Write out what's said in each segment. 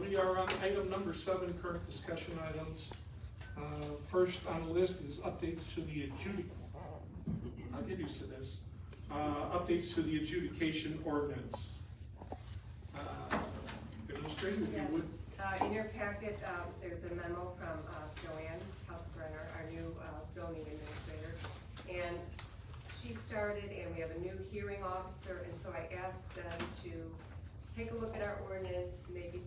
we are on item number 7, current discussion items. First on the list is updates to the I'll get used to this. Updates to the adjudication ordinance. Administrator, if you would. In your packet, there's a memo from Joanne Kalkbrenner, our new zoning administrator. And she started, and we have a new hearing officer, and so I asked them to take a look at our ordinance, maybe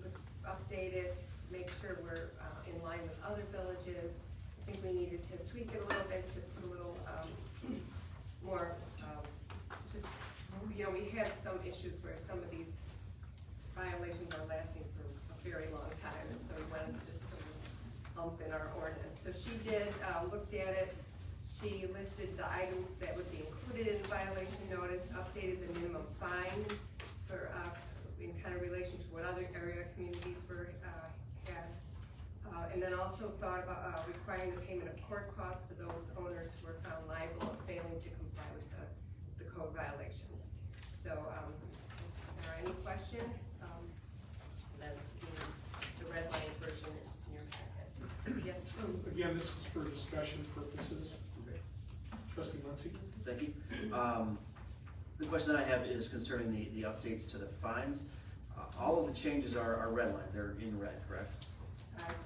update it, make sure we're in line with other villages. I think we needed to tweak it a little bit to put a little more, just, you know, we had some issues where some of these violations are lasting for a very long time, and so we wanted to just put a bump in our ordinance. So she did, looked at it, she listed the items that would be included in the violation notice, updated the minimum fine for, in kind of relation to what other area communities were, had. And then also thought about requiring the payment of court costs for those owners who were found liable of failing to comply with the code violations. So, if there are any questions, then the red line version is in your packet. Yes? Again, this is for discussion purposes. Trustee Muncy? Thank you. The question that I have is concerning the updates to the fines. All of the changes are red line, they're in red, correct?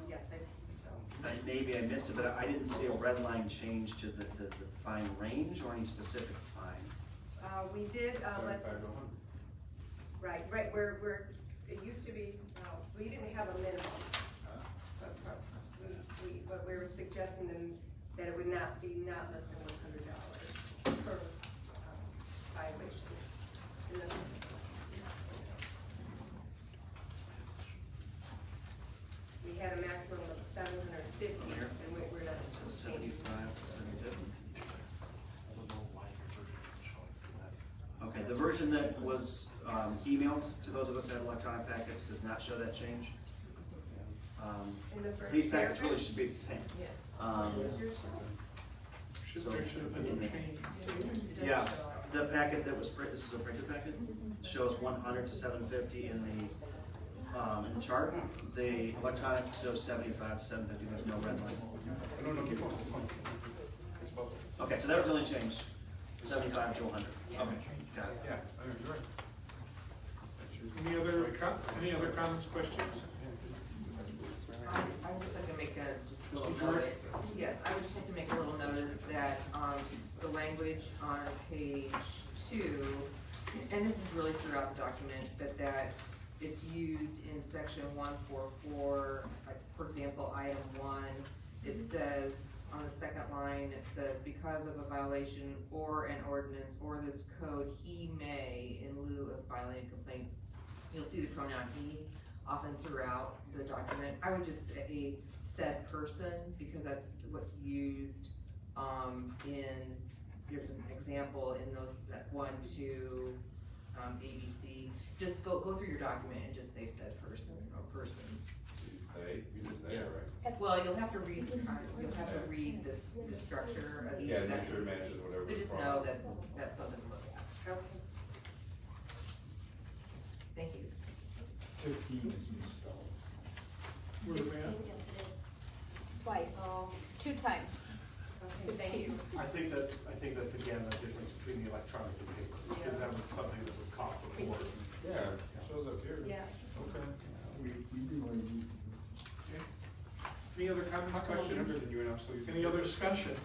Yes, I think so. Maybe I missed it, but I didn't see a red line change to the fine range or any specific fine. We did, right, where it used to be, we didn't have a minimum. But we were suggesting them that it would not be not less than $100 per violation. And then, we had a maximum of 750, and we're not. So 75 to 750. Okay, the version that was emailed to those of us that have electronic packets does not show that change. In the first These packets really paragraph? should be the same. Yeah. There should have been no change. Yeah, the packet that was, this is a printed packet, shows 100 to 750 in the chart. The electronic shows 75 to 750, there's no red line. No, keep on. Okay, so that was the only change, 75 to 100. Okay, got it. Yeah, you're right. Any other comments, questions? I would just like to make just a little notice. Yes, I would just like to make a little notice that, the language on page 2, and this is really throughout the document, but that it's used in section 144, like, for example, item 1, it says, on the second line, it says, because of a violation or an ordinance or this code, he may, in lieu of filing a complaint, you'll see the pronoun he often throughout the document. I would just say said person, because that's what's used there's an example in those, that 1, 2, ABC. Just go through your document and just say said person or persons. They, you did they, right? Well, you'll have to read this, the structure of each Yeah, section. make sure it matches whatever. But just know that that's something to look at. Okay. Thank you. 15 is misspelled. Where we at? Yes, it is. Twice, Oh, 2 times. okay, thank you. I think that's again the difference between the electronic and paper, because that was something that was caught before. Yeah, it shows up here. Yeah. Okay. Any other comments, How come I'm younger questions? than you and I'm so used to Any other discussion?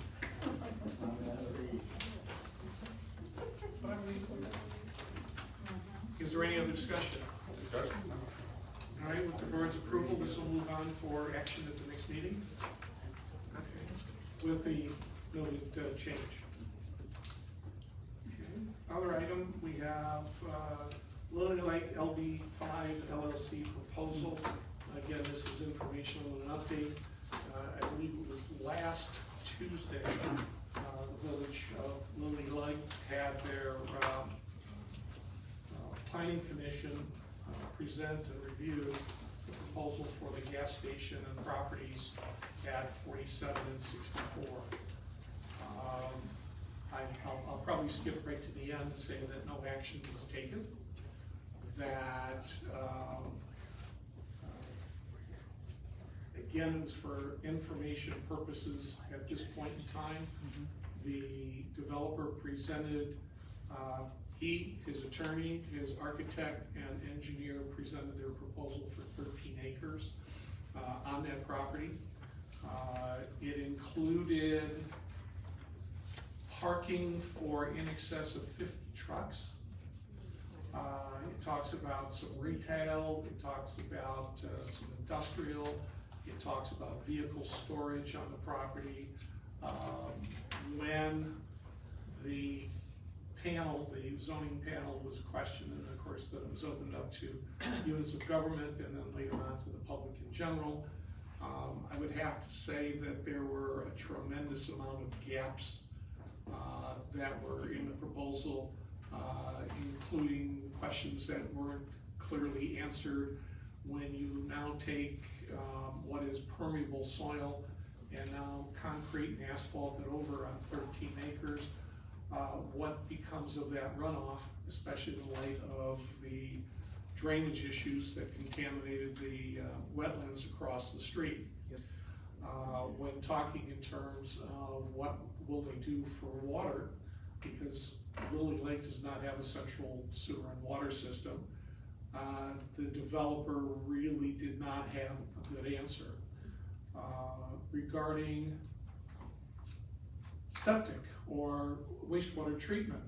Is there any other discussion? discussion? All right, with the board's approval, this will move on for action at the next meeting. Okay. With the noted change. Okay. Other item, we have Lily Lake LD5 LLC proposal. Again, this is informational and an update. I believe it was last Tuesday, the village of Lily Lake had their planning commission present and review the proposal for the gas station and properties at 47 and 64. I'll probably skip right to the end to say that no action was taken, that Again, it was for information purposes at this point in time. The developer presented, his attorney, his architect, and engineer presented their proposal for 13 acres on that property. It included parking for in excess of 50 trucks. It talks about some retail, it talks about some industrial, it talks about vehicle storage on the property. When the panel, the zoning panel was questioned, and of course then it was opened up to units of government and then later on to the public in general, I would have to say that there were a tremendous amount of gaps that were in the proposal, including questions that weren't clearly answered. When you now take what is permeable soil and now concrete and asphalt it over on 13 acres, what becomes of that runoff, especially in light of the drainage issues that contaminated the wetlands across the street. When talking in terms of what will they do for water, because Lily Lake does not have a central sewer and water system, the developer really did not have a good answer. Regarding septic or wastewater treatment,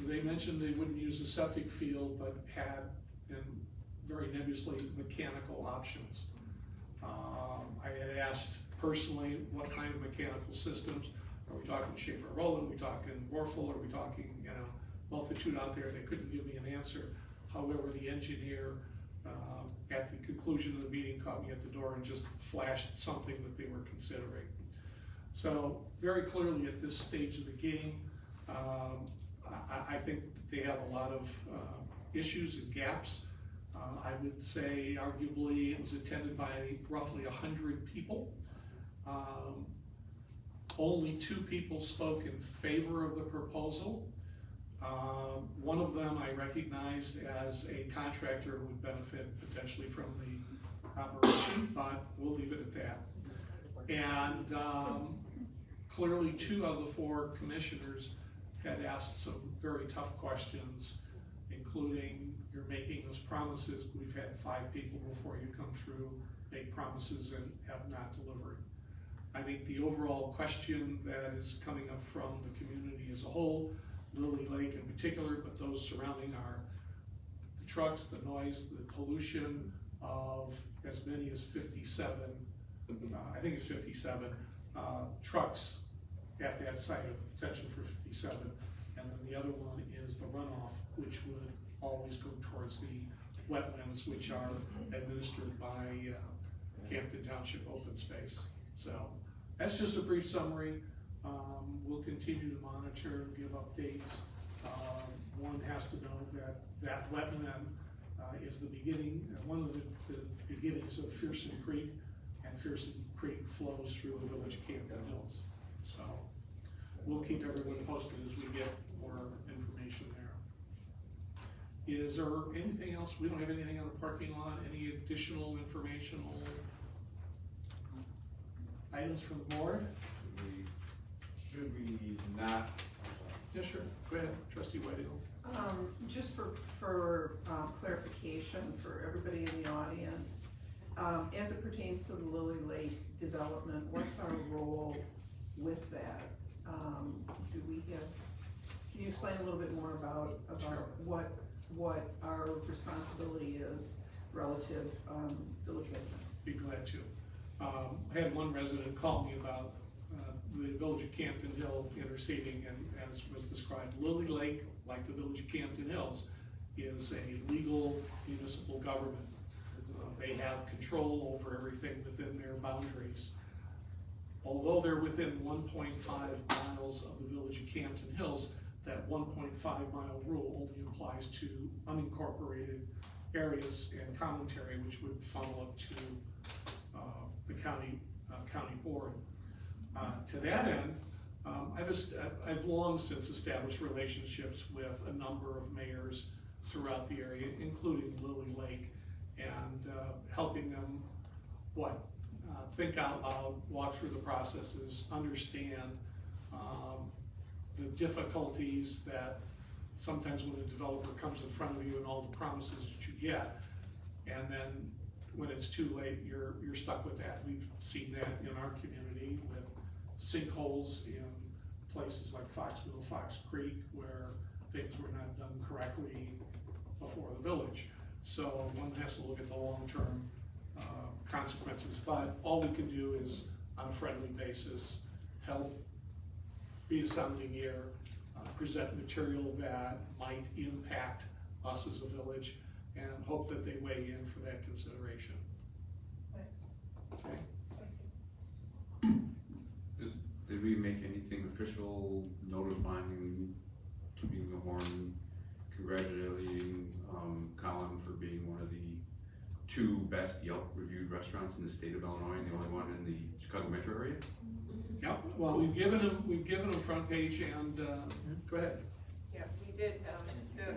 they mentioned they wouldn't use a septic field but had, and very nebulously, mechanical options. I had asked personally what kind of mechanical systems. Are we talking Schaefer Rowland? Are we talking Morphle? Are we talking, multitude out there? They couldn't give me an answer. However, the engineer at the conclusion of the meeting caught me at the door and just flashed something that they were considering. So very clearly at this stage of the game, I think they have a lot of issues and gaps. I would say arguably it was attended by roughly 100 people. Only 2 people spoke in favor of the proposal. One of them I recognized as a contractor who would benefit potentially from the operation, but we'll leave it at that. And clearly 2 out of the 4 commissioners had asked some very tough questions, including, you're making us promises, but we've had 5 people before you come through make promises and have not delivered. I think the overall question that is coming up from the community as a whole, Lily Lake in particular, but those surrounding are the trucks, the noise, the pollution of as many as 57, I think it's 57 trucks at that site, of potential for 57. And then the other one is the runoff, which would always go towards the wetlands, which are administered by Camden Township Open Space. So that's just a brief summary. We'll continue to monitor and give updates. One has to know that that wetland is the beginning, one of the beginnings of Fearson Creek, and Fearson Creek flows through the village of Camden Hills. So we'll keep everyone posted as we get more information there. Is there anything else? We don't have anything on the parking lot, any additional informational items from the board? Should we not? Yeah, sure. Go ahead, Trustee Whitehall. Just for clarification for everybody in the audience, as it pertains to the Lily Lake development, what's our role with that? Do we have, can you explain a little bit more about Sure. what our responsibility is relative village residents? Be glad to. I had one resident call me about the village of Camden Hill interceding, and as was described, Lily Lake, like the village of Camden Hills, is a legal municipal government. They have control over everything within their boundaries. Although they're within 1.5 miles of the village of Camden Hills, that 1.5 mile rule only applies to unincorporated areas and commentary, which would funnel up to the county board. To that end, I've long since established relationships with a number of mayors throughout the area, including Lily Lake, and helping them what? Think out loud, walk through the processes, understand, the difficulties that sometimes when a developer comes in front of you and all the promises that you get, and then when it's too late, you're stuck with that. We've seen that in our community with sinkholes in places like Fox Mill, Fox Creek, where things were not done correctly before the village. So one has to look at the long-term consequences, but all we can do is, on a friendly basis, help be a sounding ear, present material that might impact us as a village, and hope that they weigh in for that consideration. Okay? Did we make anything official notifying, tooting the horn, congratulating Colin for being one of the 2 best Yelp reviewed restaurants in the state of Illinois and the only one in the Chicago metro area? Yep, well, we've given them front page and, go ahead. Yeah, we did,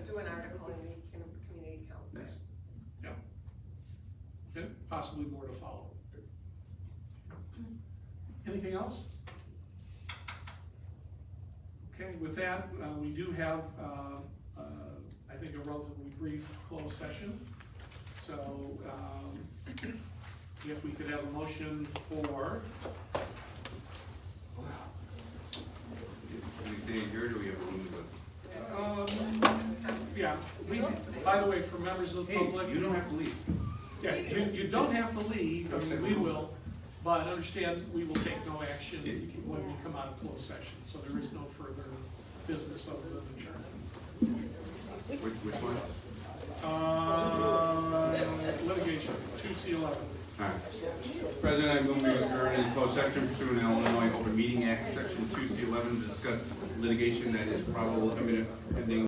do an article in the community council. Nice. Yep. Okay, possibly more to follow. Anything else? Okay, with that, we do have, I think, a relatively brief closed session. So, if we could have a motion for, Do we stay here, or do we have a room to? yeah, we, by the way, for members of the public. You don't have to leave. Yeah, you don't have to leave, I mean, we will, but understand we will take no action when we come out of closed session, so there is no further business other than adjournment. Which one? Litigation, 2C11. Alright. President, I move we adjourn in closed session pursuant to Illinois Open Meeting Act, section 2C11, to discuss litigation that is probable imminent pending